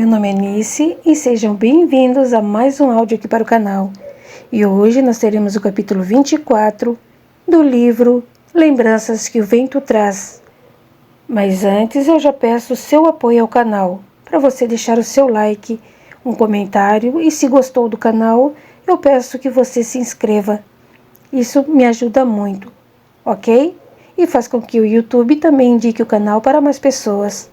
meu nome é Nice e sejam bem-vindos a mais um áudio aqui para o canal. E hoje nós teremos o capítulo 24 do livro Lembranças que o Vento Traz. Mas antes eu já peço o seu apoio ao canal, para você deixar o seu like, um comentário e se gostou do canal, eu peço que você se inscreva. Isso me ajuda muito, ok? E faz com que o YouTube também indique o canal para mais pessoas.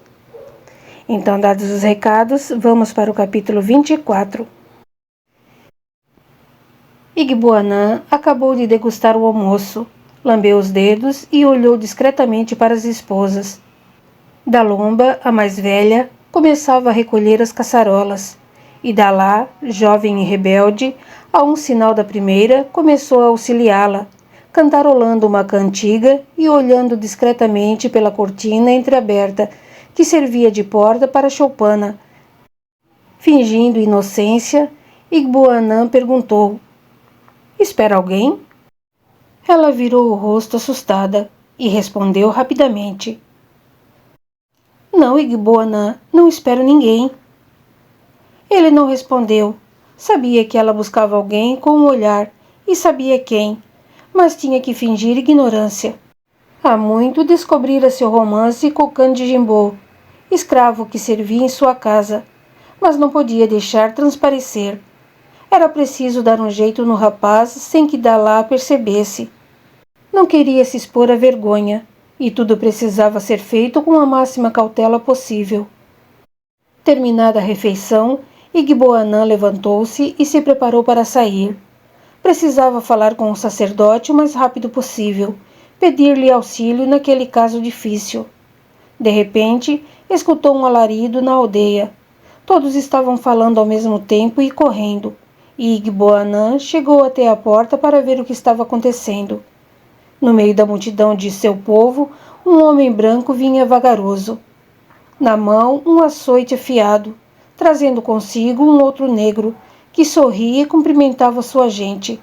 Então, dados os recados, vamos para o capítulo 24. Igboanã acabou de degustar o almoço, lambeu os dedos e olhou discretamente para as esposas. Dalomba, a mais velha, começava a recolher as caçarolas, e Dalá, jovem e rebelde, a um sinal da primeira, começou a auxiliá-la, cantarolando uma cantiga e olhando discretamente pela cortina entreaberta, que servia de porta para a choupana. Fingindo inocência, Igboanã perguntou: "Espera alguém?" Ela virou o rosto assustada e respondeu rapidamente: "Não, Igboanã, não espero ninguém." Ele não respondeu. Sabia que ela buscava alguém com um olhar e sabia quem, mas tinha que fingir ignorância. Há muito descobrira seu romance com Candijimbô, escravo que servia em sua casa, mas não podia deixar transparecer. Era preciso dar um jeito no rapaz sem que Dalá percebesse. Não queria se expor à vergonha, e tudo precisava ser feito com a máxima cautela possível. Terminada a refeição, Igboanã levantou-se e se preparou para sair. Precisava falar com o sacerdote o mais rápido possível, pedir-lhe auxílio naquele caso difícil. De repente, escutou um alarido na aldeia. Todos estavam falando ao mesmo tempo e correndo, e Igboanã chegou até a porta para ver o que estava acontecendo. No meio da multidão de seu povo, um homem branco vinha vagaroso. Na mão, um açoite afiado, trazendo consigo um outro negro, que sorria e cumprimentava sua gente.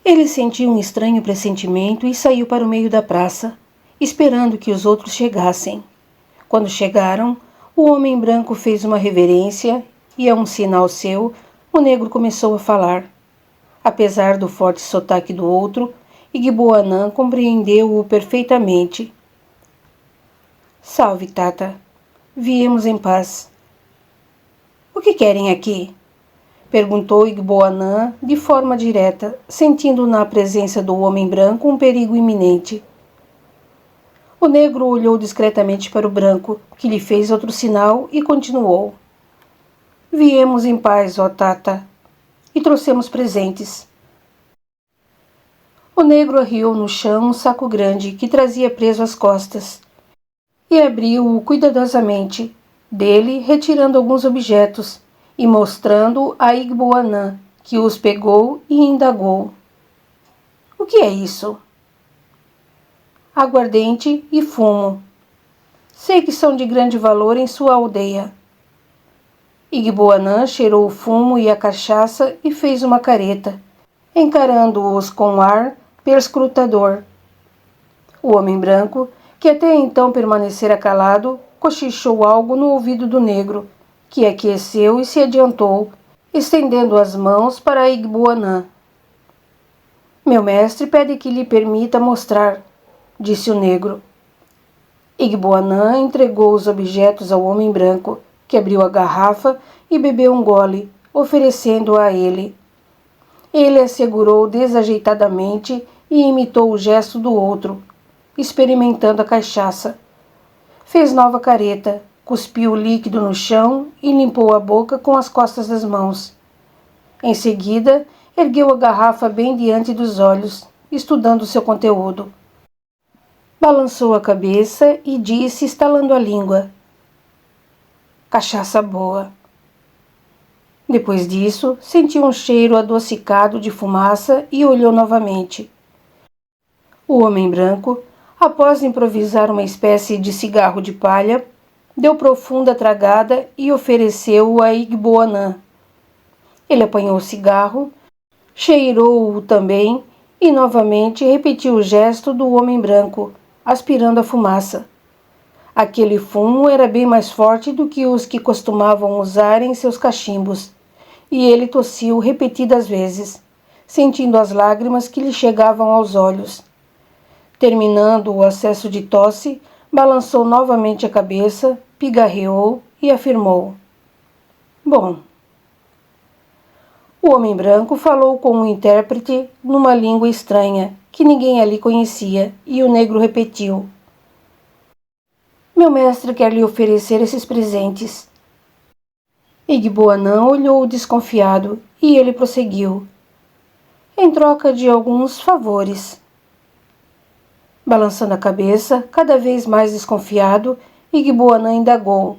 Ele sentiu um estranho pressentimento e saiu para o meio da praça, esperando que os outros chegassem. Quando chegaram, o homem branco fez uma reverência e, a um sinal seu, o negro começou a falar. Apesar do forte sotaque do outro, Igboanã compreendeu-o perfeitamente. "Salve, Tata. Viemos em paz." "O que querem aqui?" perguntou Igboanã de forma direta, sentindo na presença do homem branco um perigo iminente. O negro olhou discretamente para o branco, que lhe fez outro sinal e continuou: "Viemos em paz, ó Tata, e trouxemos presentes." O negro arriou no chão um saco grande que trazia preso às costas e abriu-o cuidadosamente, dele retirando alguns objetos e mostrando a Igboanã, que os pegou e indagou: "O que é isso?" "Aguardente e fumo. Sei que são de grande valor em sua aldeia." Igboanã cheirou o fumo e a cachaça e fez uma careta, encarando-os com ar perscrutador. O homem branco, que até então permanecera calado, cochichou algo no ouvido do negro, que aqueceu e se adiantou, estendendo as mãos para Igboanã. "Meu mestre pede que lhe permita mostrar", disse o negro. Igboanã entregou os objetos ao homem branco, que abriu a garrafa e bebeu um gole, oferecendo-a a ele. Ele a segurou desajeitadamente e imitou o gesto do outro, experimentando a cachaça. Fez nova careta, cuspiu o líquido no chão e limpou a boca com as costas das mãos. Em seguida, ergueu a garrafa bem diante dos olhos, estudando seu conteúdo. Balançou a cabeça e disse, estalando a língua: "Cachaça boa." Depois disso, sentiu um cheiro adocicado de fumaça e olhou novamente. O homem branco, após improvisar uma espécie de cigarro de palha, deu profunda tragada e ofereceu-o a Igboanã. Ele apanhou o cigarro, cheirou-o também e novamente repetiu o gesto do homem branco, aspirando a fumaça. Aquele fumo era bem mais forte do que os que costumavam usar em seus cachimbos, e ele tossiu repetidas vezes, sentindo as lágrimas que lhe chegavam aos olhos. Terminando o acesso de tosse, balançou novamente a cabeça, pigarreou e afirmou: Bom. O homem branco falou com um intérprete numa língua estranha, que ninguém ali conhecia, e o negro repetiu: Meu mestre quer lhe oferecer esses presentes. Igboanã olhou desconfiado, e ele prosseguiu: Em troca de alguns favores. Balançando a cabeça, cada vez mais desconfiado, Igboanã indagou: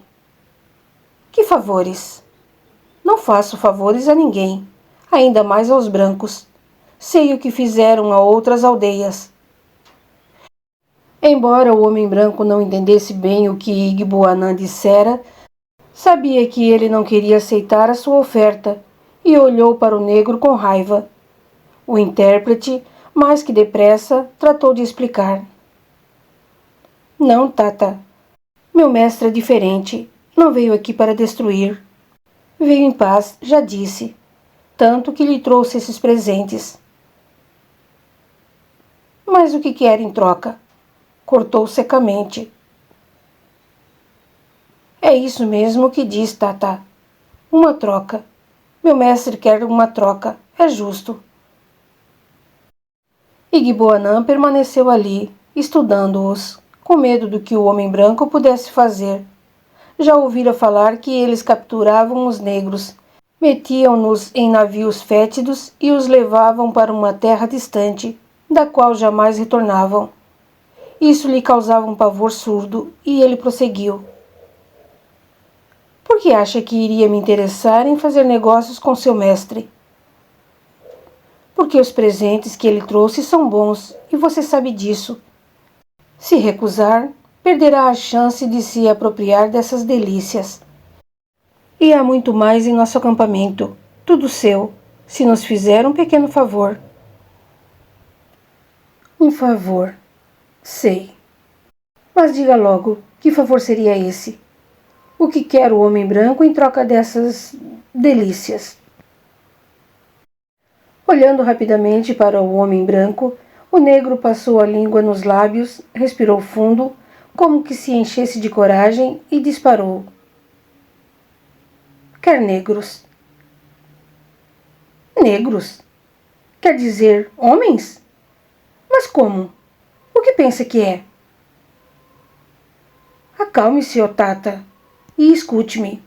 Que favores? Não faço favores a ninguém, ainda mais aos brancos. Sei o que fizeram a outras aldeias. Embora o homem branco não entendesse bem o que Igboanã dissera, sabia que ele não queria aceitar a sua oferta e olhou para o negro com raiva. O intérprete, mais que depressa, tratou de explicar. Não, Tata. Meu mestre é diferente. Não veio aqui para destruir. Veio em paz, já disse. Tanto que lhe trouxe esses presentes. Mas o que quer em troca? Cortou secamente. É isso mesmo que diz, Tata. Uma troca. Meu mestre quer uma troca. É justo. Igboanã permaneceu ali, estudando-os, com medo do que o homem branco pudesse fazer. Já ouvira falar que eles capturavam os negros, metiam-nos em navios fétidos e os levavam para uma terra distante, da qual jamais retornavam. Isso lhe causava um pavor surdo, e ele prosseguiu. Por que acha que iria me interessar em fazer negócios com seu mestre? Porque os presentes que ele trouxe são bons, e você sabe disso. Se recusar, perderá a chance de se apropriar dessas delícias. E há muito mais em nosso acampamento, tudo seu, se nos fizer um pequeno favor. Um favor, sei. Mas diga logo, que favor seria esse? O que quer o homem branco em troca dessas delícias? Olhando rapidamente para o homem branco, o negro passou a língua nos lábios, respirou fundo, como que se enchesse de coragem, e disparou. Quer negros. Negros? Quer dizer, homens? Mas como? O que pensa que é? Acalme-se, Otata, e escute-me.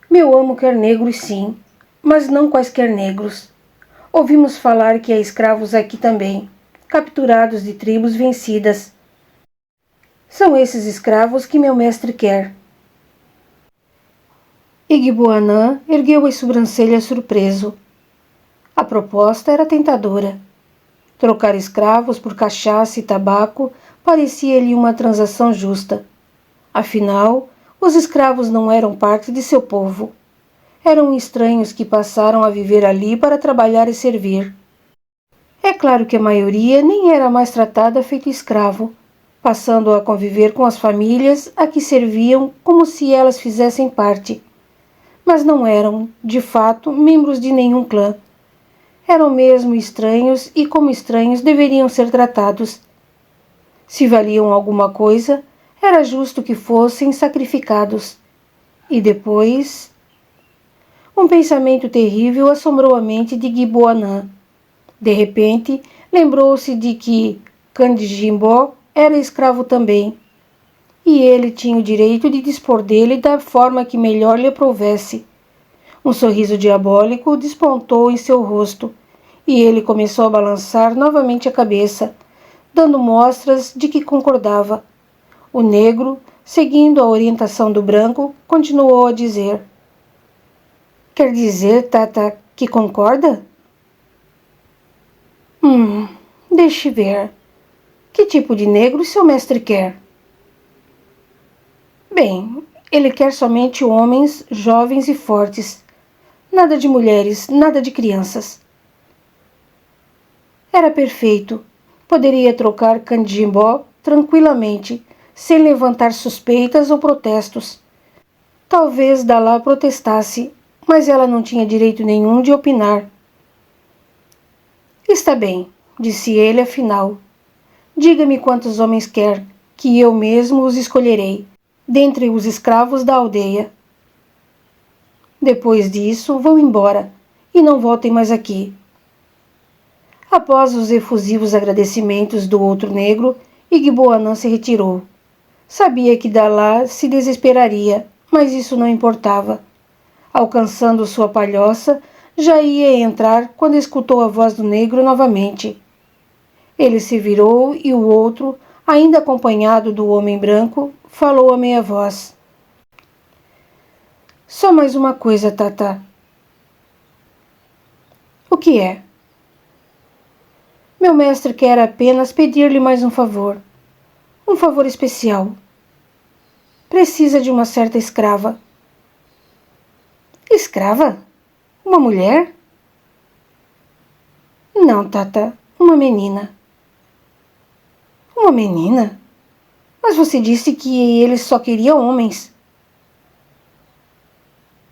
Meu amo quer negros sim, mas não quaisquer negros. Ouvimos falar que há escravos aqui também, capturados de tribos vencidas. São esses escravos que meu mestre quer. Igboanã ergueu as sobrancelhas surpreso. A proposta era tentadora. Trocar escravos por cachaça e tabaco parecia-lhe uma transação justa. Afinal, os escravos não eram parte de seu povo. Eram estranhos que passaram a viver ali para trabalhar e servir. É claro que a maioria nem era mais tratada feito escravo, passando a conviver com as famílias a que serviam como se elas fizessem parte. Mas não eram, de fato, membros de nenhum clã. Eram mesmo estranhos e como estranhos deveriam ser tratados. Se valiam alguma coisa, era justo que fossem sacrificados. E depois... Um pensamento terrível assombrou a mente de Igboanã. De repente, lembrou-se de que Candijimbó era escravo também, e ele tinha o direito de dispor dele da forma que melhor lhe aprovesse. Um sorriso diabólico despontou em seu rosto, e ele começou a balançar novamente a cabeça, dando mostras de que concordava. O negro, seguindo a orientação do branco, continuou a dizer: Quer dizer, Tata, que concorda? Deixe ver. Que tipo de negro seu mestre quer? Bem, ele quer somente homens jovens e fortes. Nada de mulheres, nada de crianças. Era perfeito. Poderia trocar Candijimbó tranquilamente, sem levantar suspeitas ou protestos. Talvez Dalá protestasse, mas ela não tinha direito nenhum de opinar. Está bem, disse ele afinal. Diga-me quantos homens quer, que eu mesmo os escolherei, dentre os escravos da aldeia. Depois disso, vão embora, e não voltem mais aqui. Após os efusivos agradecimentos do outro negro, Igboanã se retirou. Sabia que Dalá se desesperaria, mas isso não importava. Alcançando sua palhoça, já ia entrar quando escutou a voz do negro novamente. Ele se virou e o outro, ainda acompanhado do homem branco, falou a meia voz. Só mais uma coisa, Tata. O que é? Meu mestre quer apenas pedir-lhe mais um favor especial. Precisa de uma certa escrava. Escrava? Uma mulher? Não, Tata, uma menina. Uma menina? Mas você disse que ele só queria homens.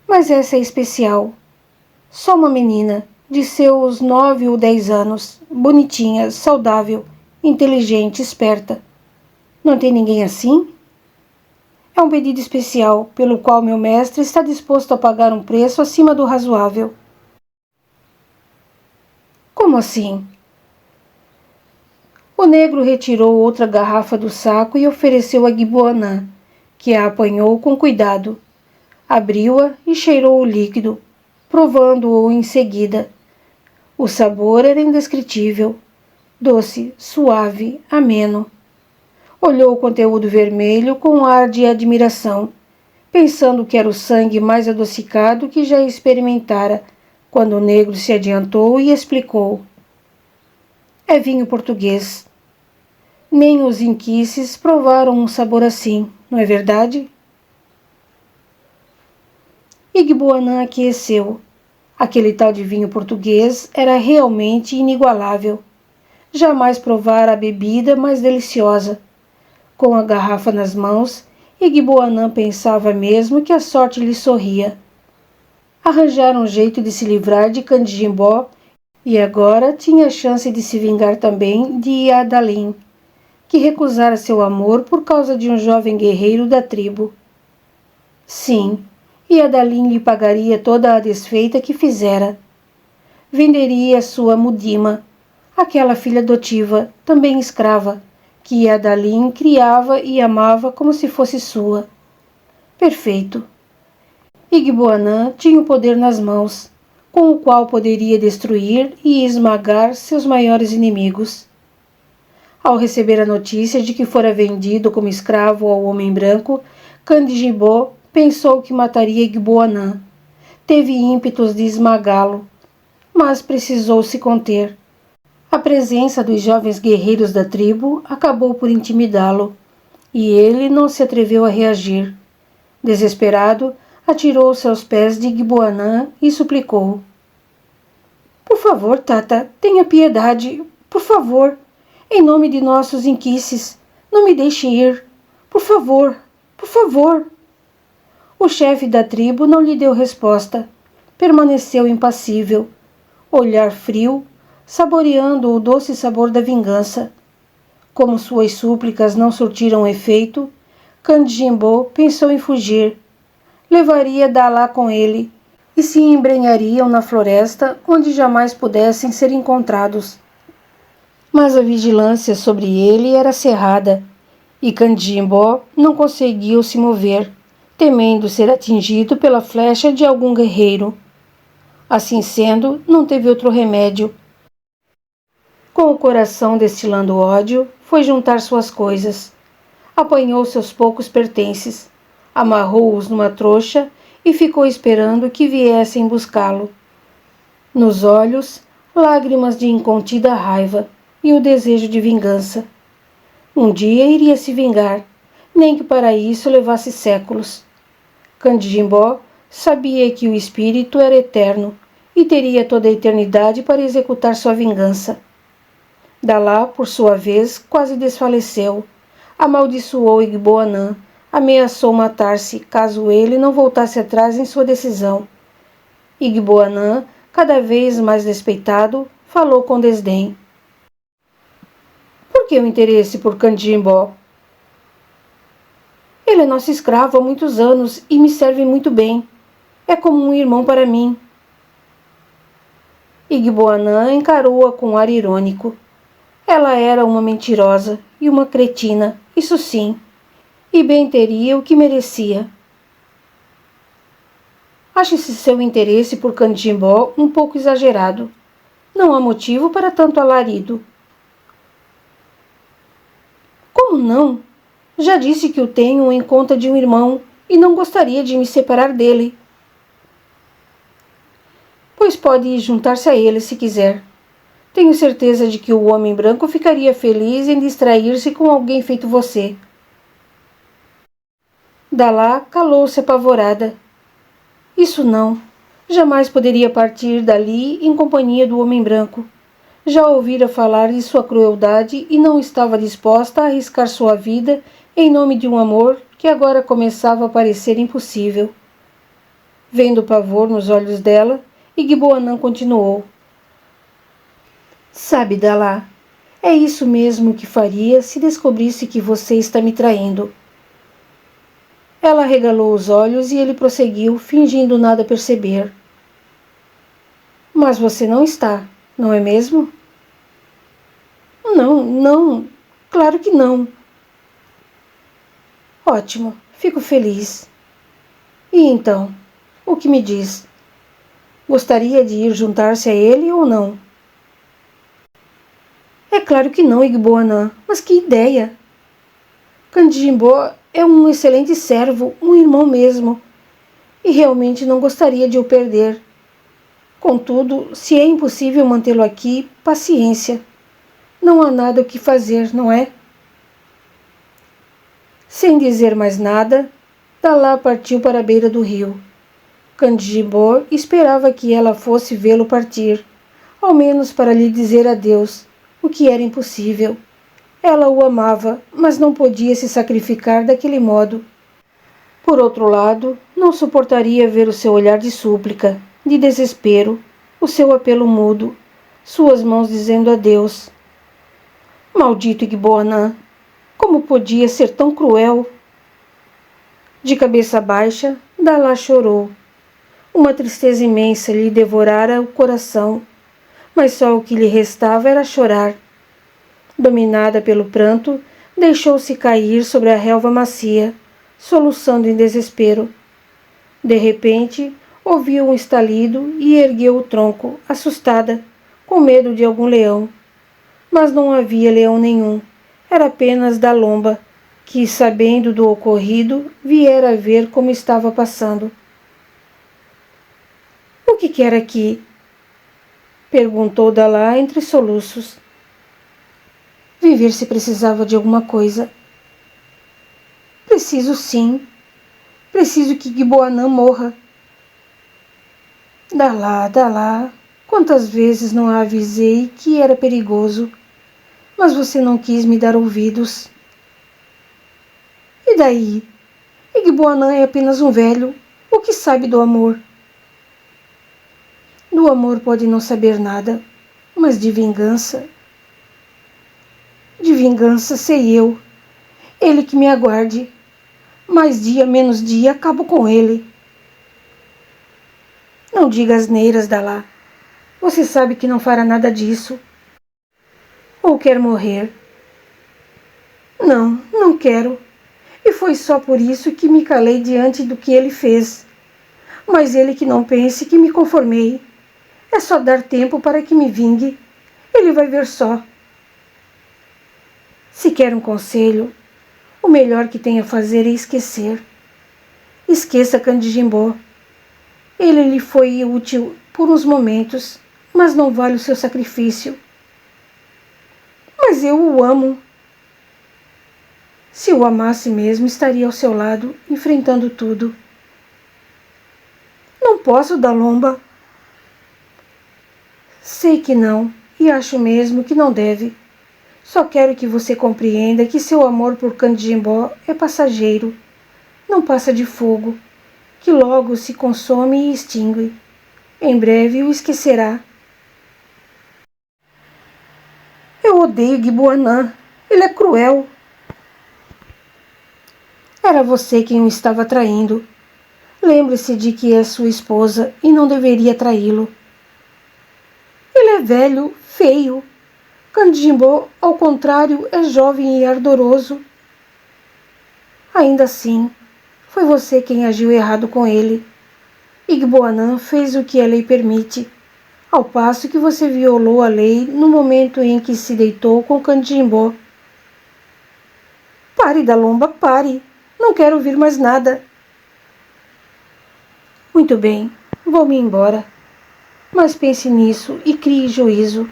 Mas essa é especial. Só uma menina, de seus 9 ou 10 anos, bonitinha, saudável, inteligente, esperta. Não tem ninguém assim? É um pedido especial, pelo qual meu mestre está disposto a pagar um preço acima do razoável. Como assim? O negro retirou outra garrafa do saco e ofereceu a Igboanã, que a apanhou com cuidado. Abriu-a e cheirou o líquido, provando-o em seguida. O sabor era indescritível, doce, suave, ameno. Olhou o conteúdo vermelho com um ar de admiração, pensando que era o sangue mais adocicado que já experimentara, quando o negro se adiantou e explicou. É vinho português. Nem os inquices provaram um sabor assim, não é verdade? Igboanã aqueceu. Aquele tal de vinho português era realmente inigualável. Jamais provara a bebida mais deliciosa. Com a garrafa nas mãos, Igboanã pensava mesmo que a sorte lhe sorria. Arranjara um jeito de se livrar de Candijimbó e agora tinha a chance de se vingar também de Iadalim, que recusara seu amor por causa de um jovem guerreiro da tribo. Sim, Iadalim lhe pagaria toda a desfeita que fizera. Venderia sua Mudima, aquela filha adotiva, também escrava, que Iadalim criava e amava como se fosse sua. Perfeito. Igboanã tinha o poder nas mãos, com o qual poderia destruir e esmagar seus maiores inimigos. Ao receber a notícia de que fora vendido como escravo ao homem branco, Candijimbó pensou que mataria Igboanã. Teve ímpetos de esmagá-lo, mas precisou se conter. A presença dos jovens guerreiros da tribo acabou por intimidá-lo, e ele não se atreveu a reagir. Desesperado, atirou-se aos pés de Igboanã e suplicou. Por favor, Tata, tenha piedade, por favor. Em nome de nossos inquices, não me deixe ir. Por favor, por favor. O chefe da tribo não lhe deu resposta. Permaneceu impassível, olhar frio, saboreando o doce sabor da vingança. Como suas súplicas não surtiram efeito, Candijimbó pensou em fugir. Levaria Dalá com ele e se embrenhariam na floresta onde jamais pudessem ser encontrados. Mas a vigilância sobre ele era cerrada e Candijimbó não conseguiu se mover, temendo ser atingido pela flecha de algum guerreiro. Assim sendo, não teve outro remédio. Com o coração destilando ódio, foi juntar suas coisas. Apanhou seus poucos pertences, amarrou-os numa trouxa e ficou esperando que viessem buscá-lo. Nos olhos, lágrimas de incontida raiva e o desejo de vingança. Um dia iria se vingar, nem que para isso levasse séculos. Candijimbó sabia que o espírito era eterno e teria toda a eternidade para executar sua vingança. Dalá, por sua vez, quase desfaleceu, Amaldiçoou Igboanã, ameaçou matar-se caso ele não voltasse atrás em sua decisão. Igboanã, cada vez mais despeitado, falou com desdém. Por que o interesse por Candimbó? Ele é nosso escravo há muitos anos e me serve muito bem. É como um irmão para mim. Igboanã encarou-a com ar irônico. Ela era uma mentirosa e uma cretina, isso sim, e bem teria o que merecia. Ache-se seu interesse por Candimbó um pouco exagerado. Não há motivo para tanto alarido. Como não? Já disse que o tenho em conta de um irmão e não gostaria de me separar dele. Pois pode juntar-se a ele se quiser. Tenho certeza de que o homem branco ficaria feliz em distrair-se com alguém feito você. Dalá calou-se apavorada. Isso não. Jamais poderia partir dali em companhia do homem branco. Já ouvira falar de sua crueldade e não estava disposta a arriscar sua vida em nome de um amor que agora começava a parecer impossível. Vendo o pavor nos olhos dela, Igboanã continuou. Sabe, Dalá, é isso mesmo que faria se descobrisse que você está me traindo. Ela arregalou os olhos e ele prosseguiu, fingindo nada perceber. Mas você não está, não é mesmo? Não, claro que não. Ótimo, fico feliz. E então, o que me diz? Gostaria de ir juntar-se a ele ou não? É claro que não, Igboanã, mas que ideia! Candimbó é um excelente servo, um irmão mesmo, e realmente não gostaria de o perder. Contudo, se é impossível mantê-lo aqui, paciência. Não há nada o que fazer, não é? Sem dizer mais nada, Dalá partiu para a beira do rio. Candimbó esperava que ela fosse vê-lo partir, ao menos para lhe dizer adeus, o que era impossível. Ela o amava, mas não podia se sacrificar daquele modo. Por outro lado, não suportaria ver o seu olhar de súplica, de desespero, o seu apelo mudo, suas mãos dizendo adeus. Maldito Igboanã! Como podia ser tão cruel? De cabeça baixa, Dalá chorou. Uma tristeza imensa lhe devorara o coração, mas só o que lhe restava era chorar. Dominada pelo pranto, deixou-se cair sobre a relva macia, soluçando em desespero. De repente, ouviu um estalido e ergueu o tronco, assustada, com medo de algum leão. Mas não havia leão nenhum, era apenas Dalomba, que, sabendo do ocorrido, viera ver como estava passando. O que quer aqui? Perguntou Dalá entre soluços. Viver se precisava de alguma coisa. Preciso sim. Preciso que Igboanã morra. Dalá, quantas vezes não a avisei que era perigoso, mas você não quis me dar ouvidos. E daí? Igboanã é apenas um velho. O que sabe do amor? Do amor pode não saber nada, mas de vingança... De vingança sei eu. Ele que me aguarde. Mais dia, menos dia, acabo com ele. Não diga asneiras, Dalá. Você sabe que não fará nada disso. Ou quer morrer? Não quero. E foi só por isso que me calei diante do que ele fez. Mas ele que não pense que me conformei. É só dar tempo para que me vingue. Ele vai ver só. Se quer um conselho, o melhor que tem a fazer é esquecer. Esqueça Candimbó. Ele lhe foi útil por uns momentos, mas não vale o seu sacrifício. Mas eu o amo. Se o amasse mesmo, estaria ao seu lado, enfrentando tudo. Não posso, Dalomba. Sei que não, e acho mesmo que não deve. Só quero que você compreenda que seu amor por Candimbó é passageiro, não passa de fogo, que logo se consome e extingue. Em breve o esquecerá. Eu odeio Guibuanã. Ele é cruel. Era você quem o estava traindo. Lembre-se de que é sua esposa e não deveria traí-lo. Ele é velho, feio. Candimbó, ao contrário, é jovem e ardoroso. Ainda assim, foi você quem agiu errado com ele. Igboanã fez o que a lei permite, ao passo que você violou a lei no momento em que se deitou com Candimbó. Pare, Dalomba, pare. Não quero ouvir mais nada. Muito bem, vou-me embora. Mas pense nisso e crie juízo.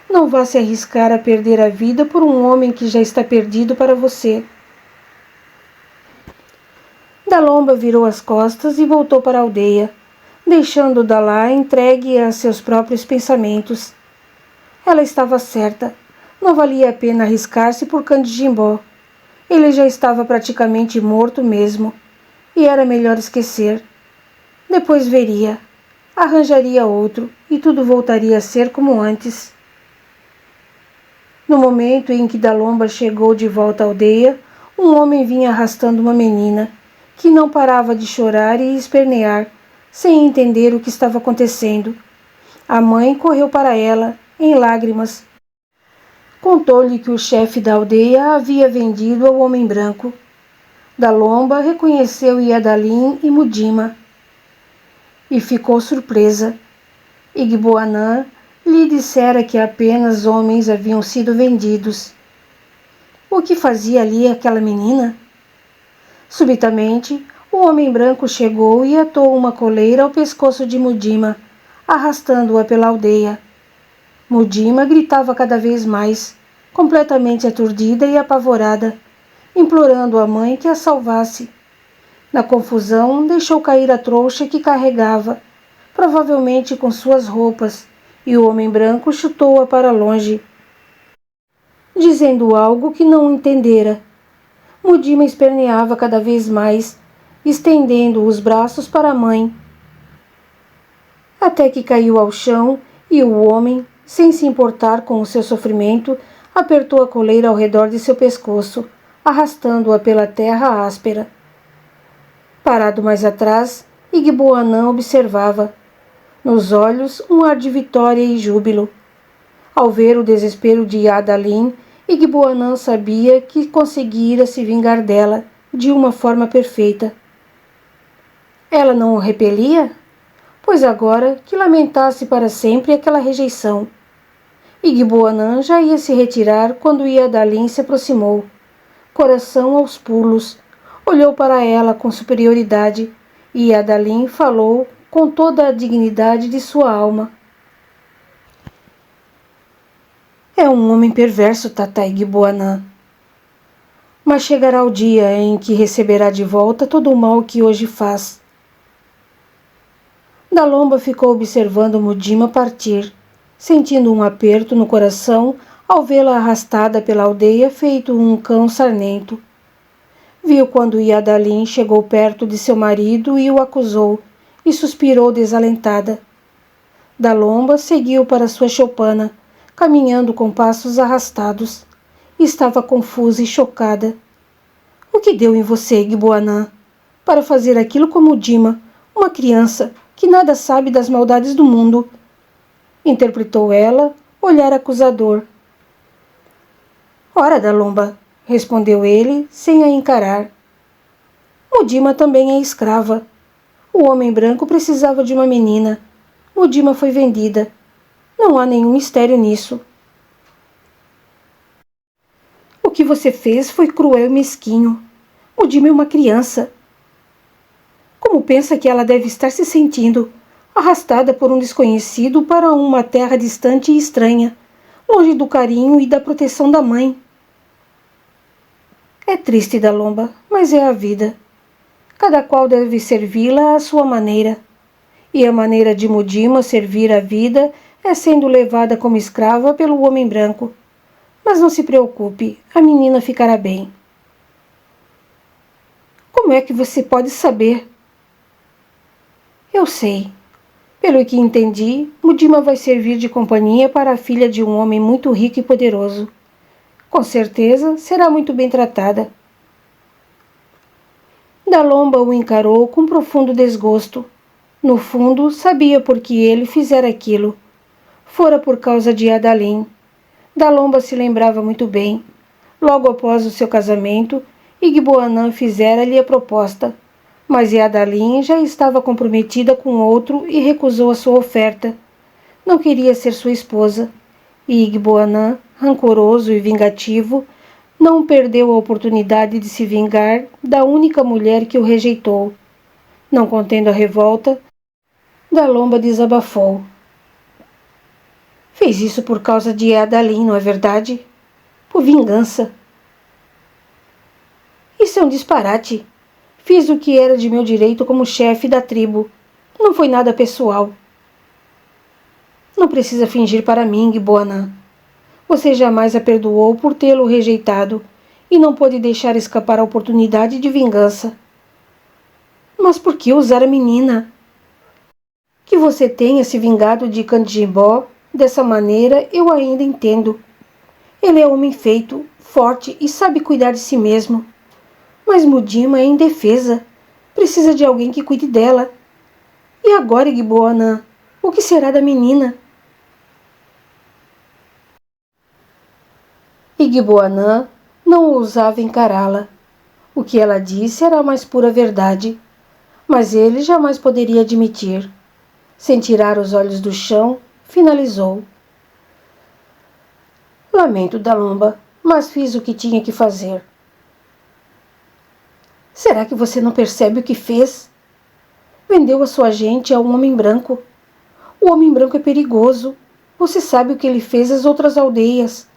Não vá se arriscar a perder a vida por um homem que já está perdido para você. Dalomba virou as costas e voltou para a aldeia, deixando Dalá entregue a seus próprios pensamentos. Ela estava certa. Não valia a pena arriscar-se por Candimbó. Ele já estava praticamente morto mesmo, e era melhor esquecer. Depois veria. Arranjaria outro, e tudo voltaria a ser como antes. No momento em que Dalomba chegou de volta à aldeia, um homem vinha arrastando uma menina, que não parava de chorar e espernear, sem entender o que estava acontecendo. A mãe correu para ela, em lágrimas. Contou-lhe que o chefe da aldeia a havia vendido ao homem branco. Dalomba reconheceu Iadalim e Mudima e ficou surpresa. Igboanã lhe dissera que apenas homens haviam sido vendidos. O que fazia ali aquela menina? Subitamente, o homem branco chegou e atou uma coleira ao pescoço de Mudima, arrastando-a pela aldeia. Mudima gritava cada vez mais, completamente aturdida e apavorada, implorando à mãe que a salvasse. Na confusão, deixou cair a trouxa que carregava, provavelmente com suas roupas, e o homem branco chutou-a para longe, dizendo algo que não entendera. Mudima esperneava cada vez mais, estendendo os braços para a mãe, até que caiu ao chão e o homem, sem se importar com o seu sofrimento, apertou a coleira ao redor de seu pescoço, arrastando-a pela terra áspera. Parado mais atrás, Igboanã observava, nos olhos um ar de vitória e júbilo. Ao ver o desespero de Iadalim, Igboanã sabia que conseguira se vingar dela de uma forma perfeita. Ela não o repelia? Pois agora que lamentasse para sempre aquela rejeição. Igboanã já ia se retirar quando Iadalim se aproximou, coração aos pulos. Olhou para ela com superioridade e Iadalim falou com toda a dignidade de sua alma. É um homem perverso, Tata Igboanã. Mas chegará o dia em que receberá de volta todo o mal que hoje faz. Dalomba ficou observando Mudima partir, sentindo um aperto no coração ao vê-la arrastada pela aldeia feito um cão sarnento. Viu quando Iadalim chegou perto de seu marido e o acusou, e suspirou desalentada. Dalomba seguiu para sua choupana, caminhando com passos arrastados. Estava confusa e chocada. O que deu em você, Igboanã, para fazer aquilo com Mudima, uma criança que nada sabe das maldades do mundo? Interpretou ela, olhar acusador. Ora, Dalomba, respondeu ele, sem a encarar. Mudima também é escrava. O homem branco precisava de uma menina. Mudima foi vendida. Não há nenhum mistério nisso. O que você fez foi cruel e mesquinho. Mudima é uma criança. Como pensa que ela deve estar se sentindo, arrastada por um desconhecido para uma terra distante e estranha, longe do carinho e da proteção da mãe? É triste, Dalomba, mas é a vida. Cada qual deve servi-la à sua maneira. E a maneira de Mudima servir a vida é sendo levada como escrava pelo homem branco. Mas não se preocupe, a menina ficará bem. Como é que você pode saber? Eu sei. Pelo que entendi, Mudima vai servir de companhia para a filha de um homem muito rico e poderoso. Com certeza será muito bem tratada. Dalomba o encarou com profundo desgosto. No fundo, sabia por que ele fizera aquilo. Fora por causa de Adalin. Dalomba se lembrava muito bem. Logo após o seu casamento, Igboanã fizera-lhe a proposta, mas Adalin já estava comprometida com outro e recusou a sua oferta. Não queria ser sua esposa, e Igboanã, rancoroso e vingativo, não perdeu a oportunidade de se vingar da única mulher que o rejeitou. Não contendo a revolta, Dalomba desabafou. Fez isso por causa de Adalin, não é verdade? Por vingança. Isso é um disparate. Fiz o que era de meu direito como chefe da tribo. Não foi nada pessoal. Não precisa fingir para mim, Igboanã. Você jamais a perdoou por tê-lo rejeitado e não pôde deixar escapar a oportunidade de vingança. Mas por que usar a menina? Que você tenha se vingado de Canjimbó dessa maneira eu ainda entendo. Ele é homem feito, forte e sabe cuidar de si mesmo. Mas Mudima é indefesa. Precisa de alguém que cuide dela. E agora, Igboanã, o que será da menina? Igboanã não ousava encará-la. O que ela disse era a mais pura verdade, mas ele jamais poderia admitir. Sem tirar os olhos do chão, finalizou. Lamento, Dalomba, mas fiz o que tinha que fazer. Será que você não percebe o que fez? Vendeu a sua gente a um homem branco. O homem branco é perigoso. Você sabe o que ele fez às outras aldeias.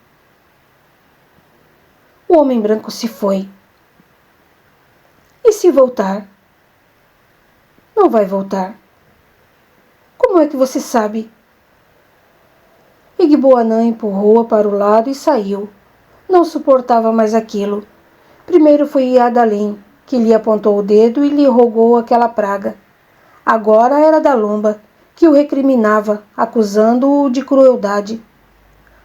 O homem branco se foi. E se voltar? Não vai voltar. Como é que você sabe? Igboanã empurrou-a para o lado e saiu. Não suportava mais aquilo. Primeiro foi Adalin, que lhe apontou o dedo e lhe rogou aquela praga. Agora era Dalomba, que o recriminava, acusando-o de crueldade.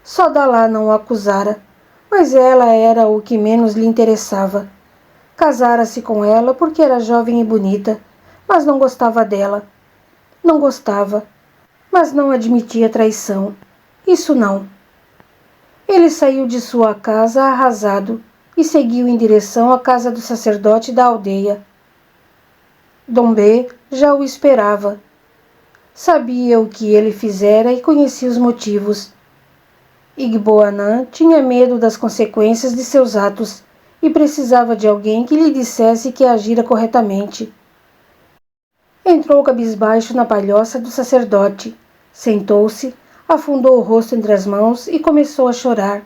Só Dalá não o acusara, mas ela era o que menos lhe interessava. Casara-se com ela porque era jovem e bonita, mas não gostava dela. Não gostava, mas não admitia traição. Isso não. Ele saiu de sua casa arrasado e seguiu em direção à casa do sacerdote da aldeia. Dombê já o esperava. Sabia o que ele fizera e conhecia os motivos. Igboanã tinha medo das consequências de seus atos e precisava de alguém que lhe dissesse que agira corretamente. Entrou cabisbaixo na palhoça do sacerdote, sentou-se, afundou o rosto entre as mãos e começou a chorar.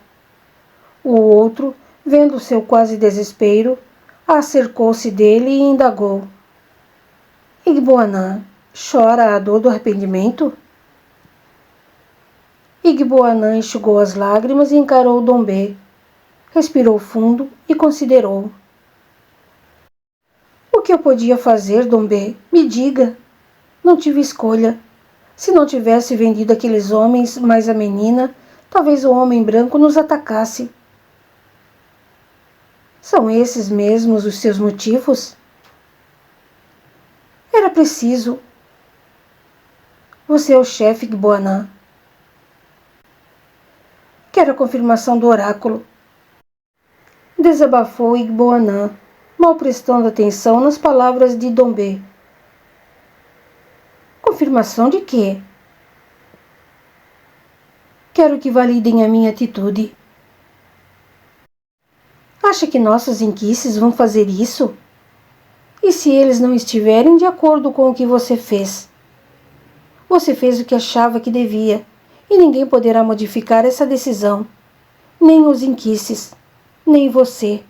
O outro, vendo seu quase desespero, acercou-se dele e indagou. Igboanã, chora a dor do arrependimento? Igboanã enxugou as lágrimas e encarou Dombê. Respirou fundo e considerou. O que eu podia fazer, Dombê? Me diga. Não tive escolha. Se não tivesse vendido aqueles homens mais a menina, talvez o homem branco nos atacasse. São esses mesmos os seus motivos? Era preciso. Você é o chefe, Igboanã. Quero a confirmação do oráculo. Desabafou Igboanã, mal prestando atenção nas palavras de Dombê. Confirmação de quê? Quero que validem a minha atitude. Acha que nossos inquices vão fazer isso? E se eles não estiverem de acordo com o que você fez? Você fez o que achava que devia, e ninguém poderá modificar essa decisão. Nem os inquices, nem você.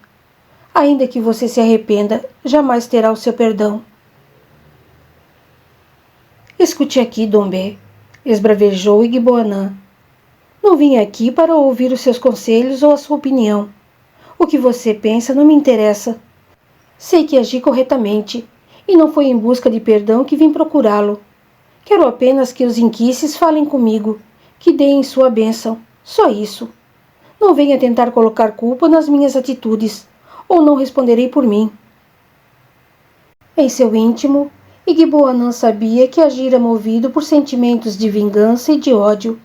Ainda que você se arrependa, jamais terá o seu perdão. Escute aqui, Dombê, esbravejou Igboanã. Não vim aqui para ouvir os seus conselhos ou a sua opinião. O que você pensa não me interessa. Sei que agi corretamente, e não foi em busca de perdão que vim procurá-lo. Quero apenas que os inquices falem comigo, que deem sua bênção, só isso. Não venha tentar colocar culpa nas minhas atitudes, ou não responderei por mim. Em seu íntimo, Igboanã sabia que agira movido por sentimentos de vingança e de ódio,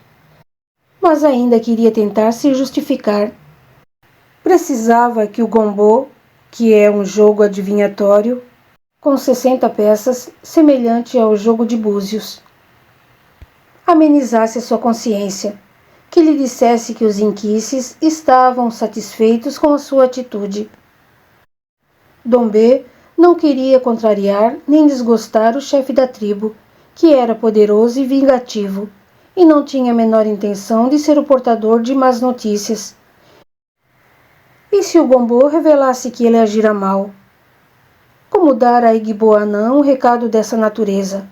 mas ainda queria tentar se justificar. Precisava que o gombô, que é um jogo adivinhatório, com 60 peças, semelhante ao jogo de búzios, amenizasse sua consciência, que lhe dissesse que os inquices estavam satisfeitos com a sua atitude. Dombê não queria contrariar nem desgostar o chefe da tribo, que era poderoso e vingativo, e não tinha a menor intenção de ser o portador de más notícias. E se o gombô revelasse que ele agira mal? Como dar a Igboanã um recado dessa natureza?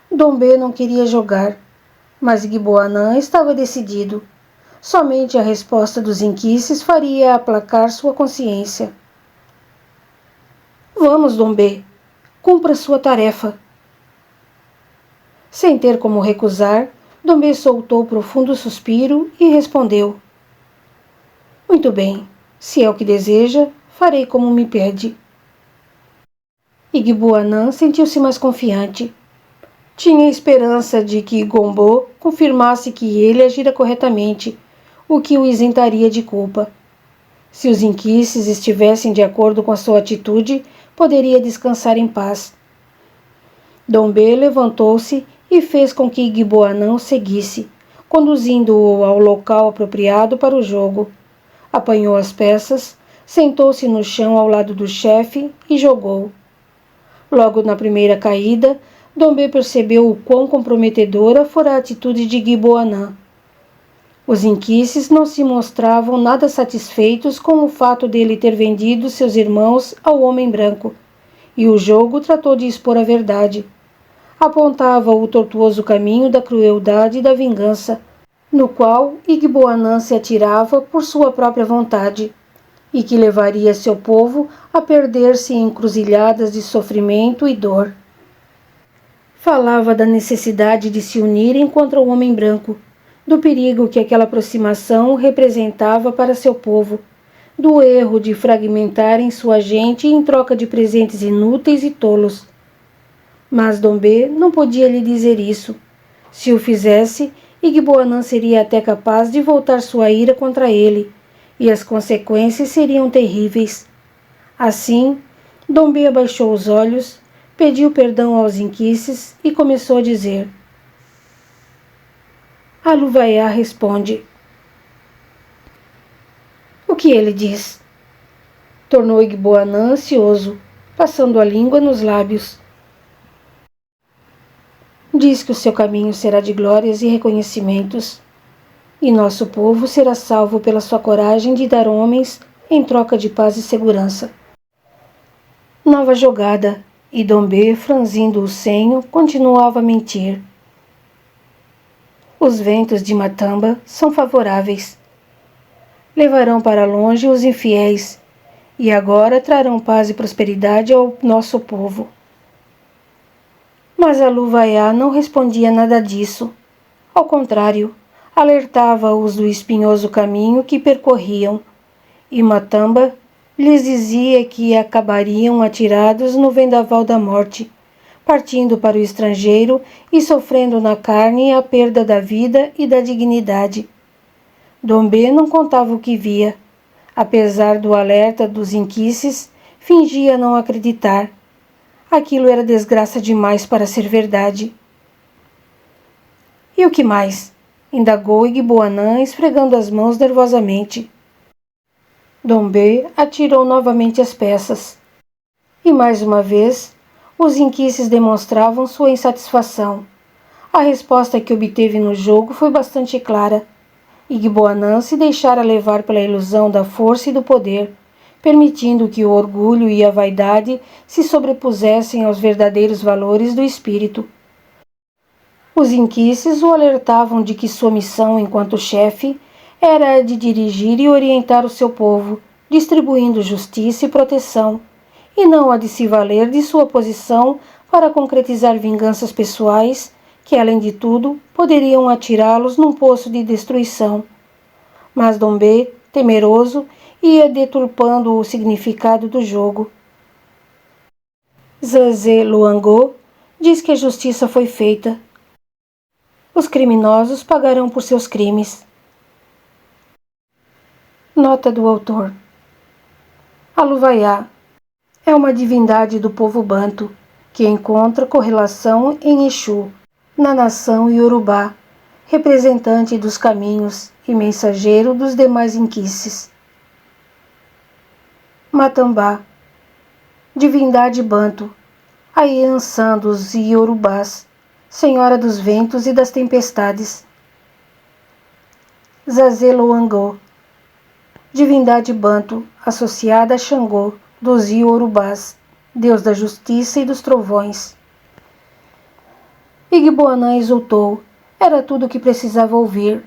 Dombê não queria jogar, mas Igboanã estava decidido. Somente a resposta dos inquices faria aplacar sua consciência. Vamos, Dombê, cumpra sua tarefa. Sem ter como recusar, Dombê soltou profundo suspiro e respondeu: Muito bem, se é o que deseja, farei como me pede. Igboanã sentiu-se mais confiante. Tinha esperança de que Gombô confirmasse que ele agira corretamente, o que o isentaria de culpa. Se os inquices estivessem de acordo com a sua atitude, poderia descansar em paz. Dombê levantou-se e fez com que Igboanã o seguisse, conduzindo-o ao local apropriado para o jogo. Apanhou as peças, sentou-se no chão ao lado do chefe e jogou. Logo na primeira caída, Dombê percebeu o quão comprometedora fora a atitude de Igboanã. Os inquices não se mostravam nada satisfeitos com o fato dele ter vendido seus irmãos ao homem branco, e o jogo tratou de expor a verdade. Apontava o tortuoso caminho da crueldade e da vingança, no qual Igboanã se atirava por sua própria vontade, e que levaria seu povo a perder-se em encruzilhadas de sofrimento e dor. Falava da necessidade de se unirem contra o homem branco, do perigo que aquela aproximação representava para seu povo, do erro de fragmentarem sua gente em troca de presentes inúteis e tolos. Mas Dombê não podia lhe dizer isso. Se o fizesse, Igboanã seria até capaz de voltar sua ira contra ele, e as consequências seriam terríveis. Assim, Dombê abaixou os olhos, pediu perdão aos inquices e começou a dizer: Aluvaiá responde. O que ele diz? Tornou Igboanã ansioso, passando a língua nos lábios. Diz que o seu caminho será de glórias e reconhecimentos, e nosso povo será salvo pela sua coragem de dar homens em troca de paz e segurança. Nova jogada, e Dombê, franzindo o senho, continuava a mentir. Os ventos de Matamba são favoráveis. Levarão para longe os infiéis, e agora trarão paz e prosperidade ao nosso povo. Mas Aluvaiá não respondia nada disso. Ao contrário, alertava-os do espinhoso caminho que percorriam, e Matamba lhes dizia que acabariam atirados no vendaval da morte, partindo para o estrangeiro e sofrendo na carne a perda da vida e da dignidade. Dombê não contava o que via. Apesar do alerta dos inquices, fingia não acreditar. Aquilo era desgraça demais para ser verdade. E o que mais? Indagou Igboanã, esfregando as mãos nervosamente. Dombê atirou novamente as peças. E mais uma vez, os inquices demonstravam sua insatisfação. A resposta que obteve no jogo foi bastante clara. Igboanã se deixara levar pela ilusão da força e do poder, permitindo que o orgulho e a vaidade se sobrepusessem aos verdadeiros valores do espírito. Os inquices o alertavam de que sua missão enquanto chefe era a de dirigir e orientar o seu povo, distribuindo justiça e proteção, e não a de se valer de sua posição para concretizar vinganças pessoais que, além de tudo, poderiam atirá-los num poço de destruição. Mas Dombê, temeroso, ia deturpando o significado do jogo. Zazé Luangô diz que a justiça foi feita. Os criminosos pagarão por seus crimes. Nota do autor. Aluvaiá é uma divindade do povo banto, que encontra correlação em Exu, na nação Iorubá, representante dos caminhos e mensageiro dos demais inquices. Matambá, divindade banto, a Iansã dos Iorubás, senhora dos ventos e das tempestades. Zazé Luangô, divindade banto, associada a Xangô, dos Iorubás, deus da justiça e dos trovões. Igboanã exultou. Era tudo o que precisava ouvir.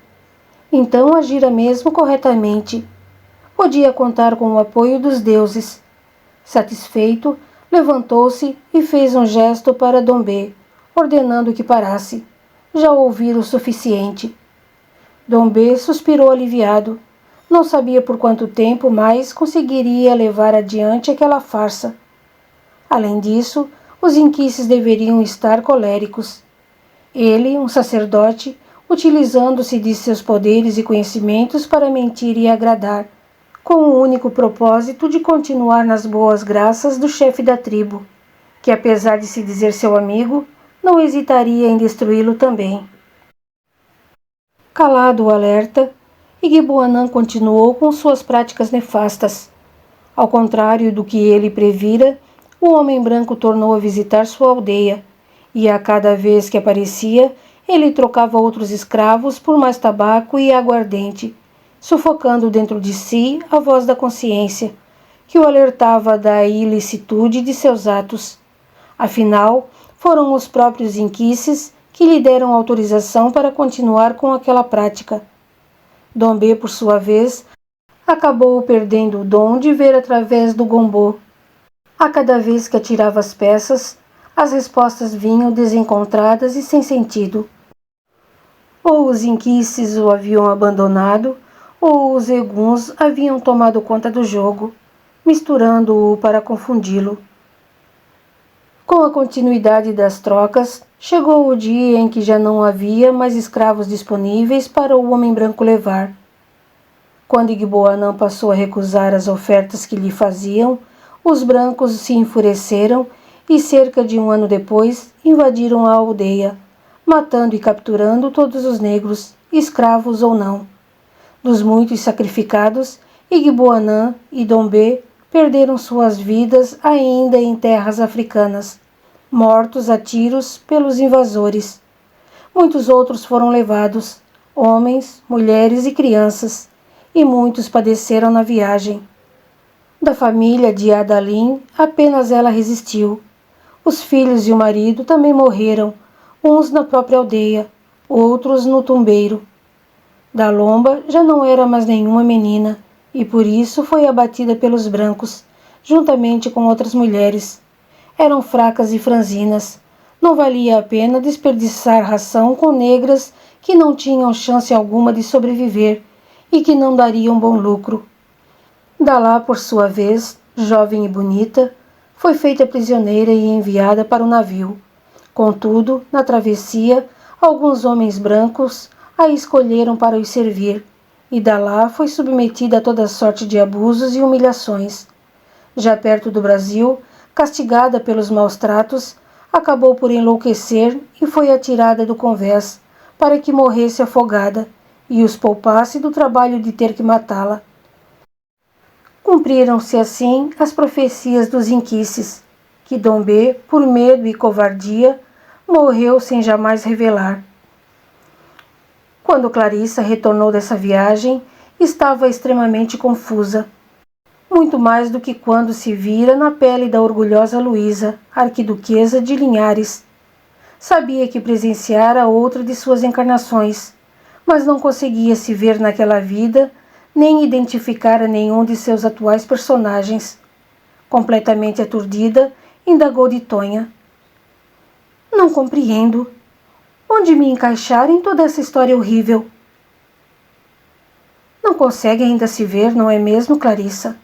Então agira mesmo corretamente. Podia contar com o apoio dos deuses. Satisfeito, levantou-se e fez um gesto para Dombê, ordenando que parasse. Já ouvira o suficiente. Dombê suspirou aliviado. Não sabia por quanto tempo mais conseguiria levar adiante aquela farsa. Além disso, os inquices deveriam estar coléricos. Ele, um sacerdote, utilizando-se de seus poderes e conhecimentos para mentir e agradar, com o único propósito de continuar nas boas graças do chefe da tribo, que, apesar de se dizer seu amigo, não hesitaria em destruí-lo também. Calado o alerta, Igboanã continuou com suas práticas nefastas. Ao contrário do que ele previra, o homem branco tornou a visitar sua aldeia, e a cada vez que aparecia, ele trocava outros escravos por mais tabaco e aguardente, sufocando dentro de si a voz da consciência, que o alertava da ilicitude de seus atos. Afinal, foram os próprios inquices que lhe deram autorização para continuar com aquela prática. Dombê, por sua vez, acabou perdendo o dom de ver através do gombô. A cada vez que atirava as peças, as respostas vinham desencontradas e sem sentido. Ou os inquices o haviam abandonado, ou os eguns haviam tomado conta do jogo, misturando-o para confundi-lo. Com a continuidade das trocas, chegou o dia em que já não havia mais escravos disponíveis para o homem branco levar. Quando Igboanã passou a recusar as ofertas que lhe faziam, os brancos se enfureceram e, cerca de um ano depois, invadiram a aldeia, matando e capturando todos os negros, escravos ou não. Dos muitos sacrificados, Igboanã e Dombê perderam suas vidas ainda em terras africanas, mortos a tiros pelos invasores. Muitos outros foram levados, homens, mulheres e crianças, e muitos padeceram na viagem. Da família de Adalim, apenas ela resistiu. Os filhos e o marido também morreram, uns na própria aldeia, outros no tumbeiro. Dalomba já não era mais nenhuma menina, e por isso foi abatida pelos brancos, juntamente com outras mulheres. Eram fracas e franzinas. Não valia a pena desperdiçar ração com negras que não tinham chance alguma de sobreviver e que não dariam bom lucro. Dalá, por sua vez, jovem e bonita, foi feita prisioneira e enviada para o navio. Contudo, na travessia, alguns homens brancos a escolheram para os servir, e Dalá foi submetida a toda sorte de abusos e humilhações. Já perto do Brasil, castigada pelos maus tratos, acabou por enlouquecer e foi atirada do convés, para que morresse afogada e os poupasse do trabalho de ter que matá-la. Cumpriram-se assim as profecias dos inquices, que Dombê, por medo e covardia, morreu sem jamais revelar. Quando Clarissa retornou dessa viagem, estava extremamente confusa, muito mais do que quando se vira na pele da orgulhosa Luísa, arquiduquesa de Linhares. Sabia que presenciara outra de suas encarnações, mas não conseguia se ver naquela vida, nem identificar a nenhum de seus atuais personagens. Completamente aturdida, indagou de Tonha. Não compreendo. Onde me encaixar em toda essa história horrível? Não consegue ainda se ver, não é mesmo, Clarissa?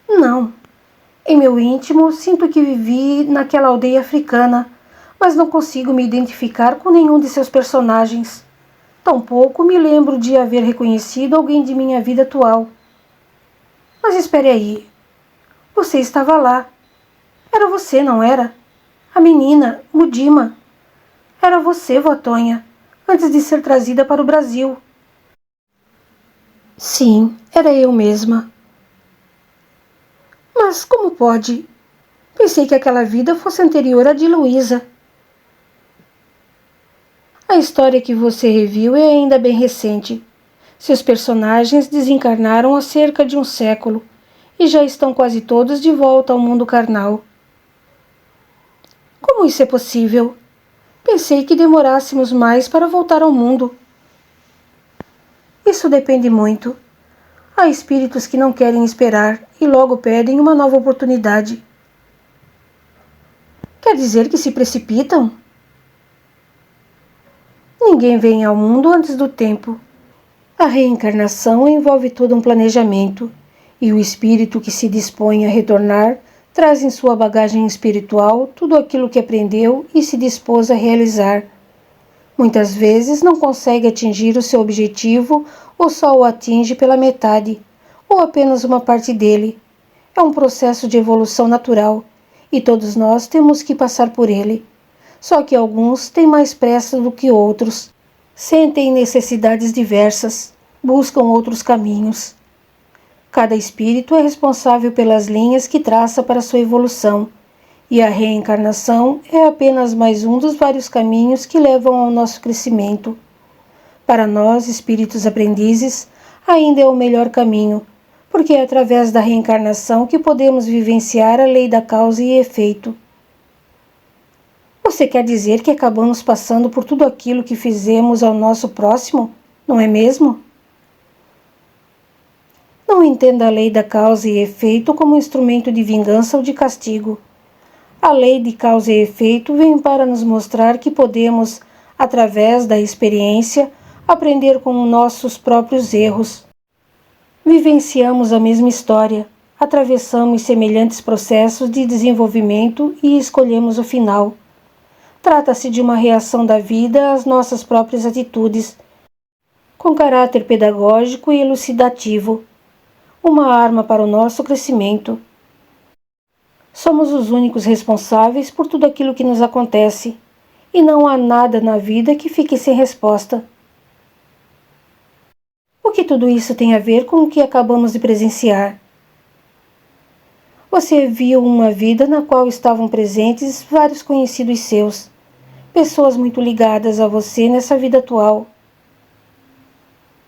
Não. Em meu íntimo, sinto que vivi naquela aldeia africana, mas não consigo me identificar com nenhum de seus personagens. Tampouco me lembro de haver reconhecido alguém de minha vida atual. Mas espere aí. Você estava lá. Era você, não era? A menina, Mudima. Era você, vó Tonha, antes de ser trazida para o Brasil. Sim, era eu mesma. Mas como pode? Pensei que aquela vida fosse anterior à de Luísa. A história que você reviu é ainda bem recente. Seus personagens desencarnaram há cerca de um século e já estão quase todos de volta ao mundo carnal. Como isso é possível? Pensei que demorássemos mais para voltar ao mundo. Isso depende muito. Há espíritos que não querem esperar e logo pedem uma nova oportunidade. Quer dizer que se precipitam? Ninguém vem ao mundo antes do tempo. A reencarnação envolve todo um planejamento, e o espírito que se dispõe a retornar traz em sua bagagem espiritual tudo aquilo que aprendeu e se dispôs a realizar. Muitas vezes não consegue atingir o seu objetivo ou só o atinge pela metade, ou apenas uma parte dele. É um processo de evolução natural, e todos nós temos que passar por ele. Só que alguns têm mais pressa do que outros, sentem necessidades diversas, buscam outros caminhos. Cada espírito é responsável pelas linhas que traça para sua evolução, e a reencarnação é apenas mais um dos vários caminhos que levam ao nosso crescimento. Para nós, espíritos aprendizes, ainda é o melhor caminho, porque é através da reencarnação que podemos vivenciar a lei da causa e efeito. Você quer dizer que acabamos passando por tudo aquilo que fizemos ao nosso próximo, não é mesmo? Não entenda a lei da causa e efeito como instrumento de vingança ou de castigo. A lei de causa e efeito vem para nos mostrar que podemos, através da experiência, aprender com nossos próprios erros. Vivenciamos a mesma história, atravessamos semelhantes processos de desenvolvimento e escolhemos o final. Trata-se de uma reação da vida às nossas próprias atitudes, com caráter pedagógico e elucidativo, uma arma para o nosso crescimento. Somos os únicos responsáveis por tudo aquilo que nos acontece, e não há nada na vida que fique sem resposta. O que tudo isso tem a ver com o que acabamos de presenciar? Você viu uma vida na qual estavam presentes vários conhecidos seus, pessoas muito ligadas a você nessa vida atual.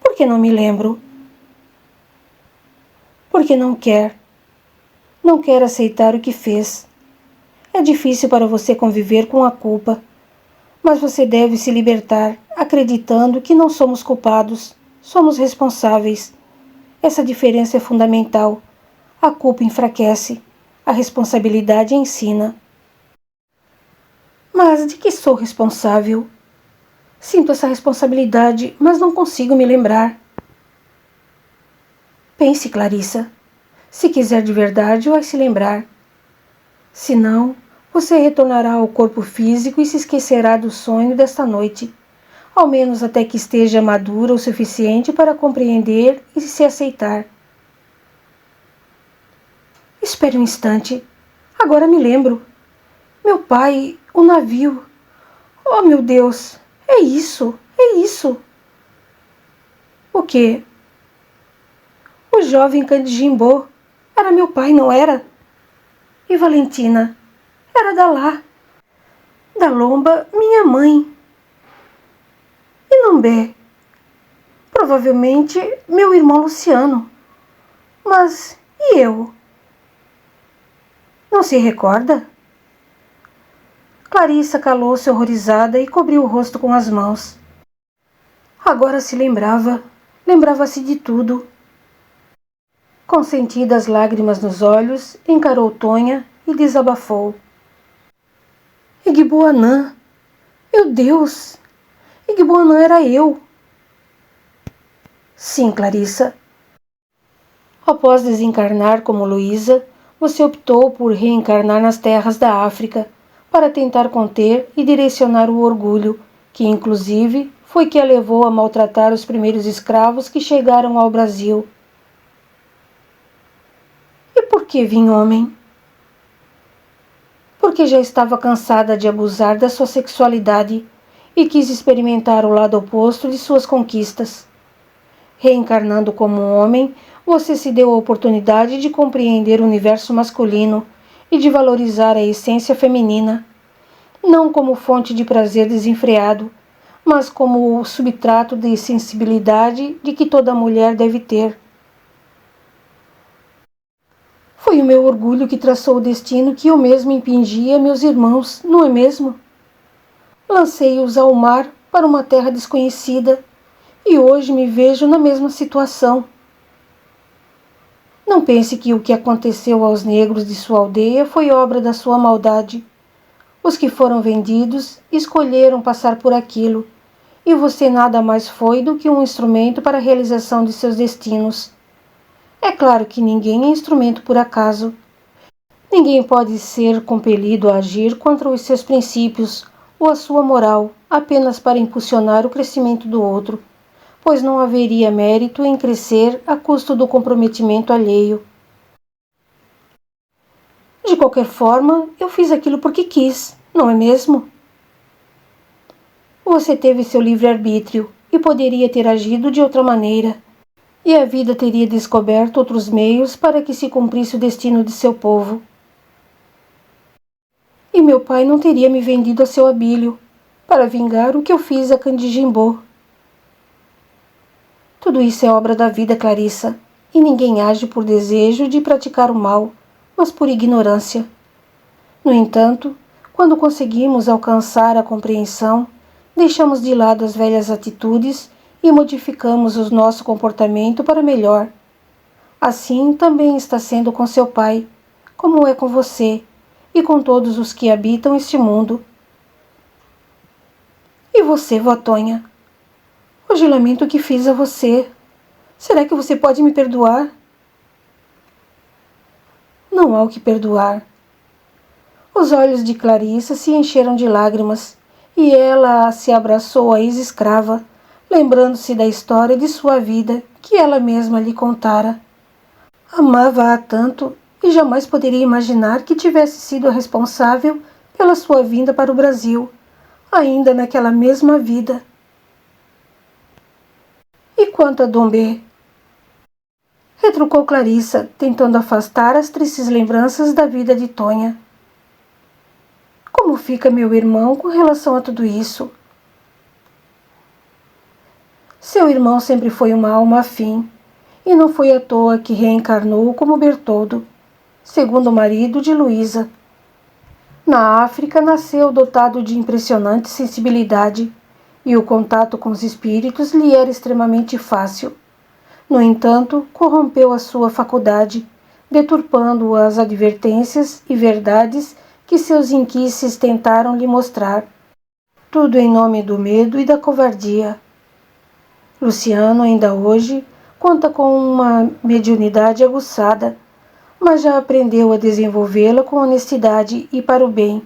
Por que não me lembro? Porque não quer. Não quer aceitar o que fez. É difícil para você conviver com a culpa, mas você deve se libertar, acreditando que não somos culpados, somos responsáveis. Essa diferença é fundamental. A culpa enfraquece, a responsabilidade ensina. Mas de que sou responsável? Sinto essa responsabilidade, mas não consigo me lembrar. Pense, Clarissa. Se quiser de verdade, vai se lembrar. Se não, você retornará ao corpo físico e se esquecerá do sonho desta noite, ao menos até que esteja madura o suficiente para compreender e se aceitar. Espere um instante. Agora me lembro. Meu pai, o navio. Oh, meu Deus! É isso! É isso! O quê? O jovem Candijimbô. Era meu pai, não era? E Valentina? Era Dalá. Dalomba, minha mãe. E Nambé? Provavelmente meu irmão Luciano. Mas e eu? Não se recorda? Clarissa calou-se horrorizada e cobriu o rosto com as mãos. Agora se lembrava-se de tudo. Com sentidas lágrimas nos olhos, encarou Tonha e desabafou. Igboanã! Meu Deus! Igboanã era eu! Sim, Clarissa. Após desencarnar como Luísa, você optou por reencarnar nas terras da África para tentar conter e direcionar o orgulho, que inclusive foi que a levou a maltratar os primeiros escravos que chegaram ao Brasil. E por que vim homem? Porque já estava cansada de abusar da sua sexualidade e quis experimentar o lado oposto de suas conquistas. Reencarnando como um homem, você se deu a oportunidade de compreender o universo masculino e de valorizar a essência feminina, não como fonte de prazer desenfreado, mas como o substrato de sensibilidade de que toda mulher deve ter. Foi o meu orgulho que traçou o destino que eu mesmo impingia a meus irmãos, não é mesmo? Lancei-os ao mar para uma terra desconhecida e hoje me vejo na mesma situação. Não pense que o que aconteceu aos negros de sua aldeia foi obra da sua maldade. Os que foram vendidos escolheram passar por aquilo, e você nada mais foi do que um instrumento para a realização de seus destinos. É claro que ninguém é instrumento por acaso. Ninguém pode ser compelido a agir contra os seus princípios ou a sua moral apenas para impulsionar o crescimento do outro, pois não haveria mérito em crescer a custo do comprometimento alheio. De qualquer forma, eu fiz aquilo porque quis, não é mesmo? Você teve seu livre-arbítrio e poderia ter agido de outra maneira, e a vida teria descoberto outros meios para que se cumprisse o destino de seu povo. E meu pai não teria me vendido a seu Abílio, para vingar o que eu fiz a Candijimbô. Tudo isso é obra da vida, Clarissa, e ninguém age por desejo de praticar o mal, mas por ignorância. No entanto, quando conseguimos alcançar a compreensão, deixamos de lado as velhas atitudes e modificamos o nosso comportamento para melhor. Assim também está sendo com seu pai, como é com você e com todos os que habitam este mundo. E você, vó Tonha? O juramento que fiz a você, será que você pode me perdoar? Não há o que perdoar. Os olhos de Clarissa se encheram de lágrimas e ela se abraçou à ex-escrava, lembrando-se da história de sua vida que ela mesma lhe contara. Amava-a tanto e jamais poderia imaginar que tivesse sido a responsável pela sua vinda para o Brasil, ainda naquela mesma vida. E quanto a Dombê? Retrucou Clarissa, tentando afastar as tristes lembranças da vida de Tonha. Como fica meu irmão com relação a tudo isso? Seu irmão sempre foi uma alma afim, e não foi à toa que reencarnou como Bertoldo, segundo marido de Luísa. Na África nasceu dotado de impressionante sensibilidade, e o contato com os espíritos lhe era extremamente fácil. No entanto, corrompeu a sua faculdade, deturpando as advertências e verdades que seus inquices tentaram lhe mostrar. Tudo em nome do medo e da covardia. Luciano, ainda hoje, conta com uma mediunidade aguçada, mas já aprendeu a desenvolvê-la com honestidade e para o bem.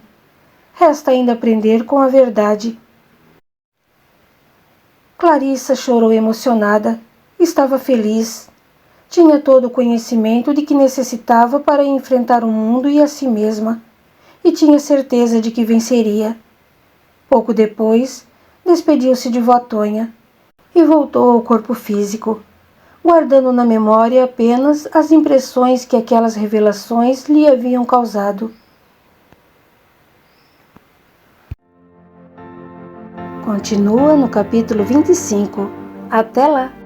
Resta ainda aprender com a verdade. Clarissa chorou emocionada. Estava feliz. Tinha todo o conhecimento de que necessitava para enfrentar o mundo e a si mesma, e tinha certeza de que venceria. Pouco depois, despediu-se de vó Tonha e voltou ao corpo físico, guardando na memória apenas as impressões que aquelas revelações lhe haviam causado. Continua no capítulo 25. Até lá!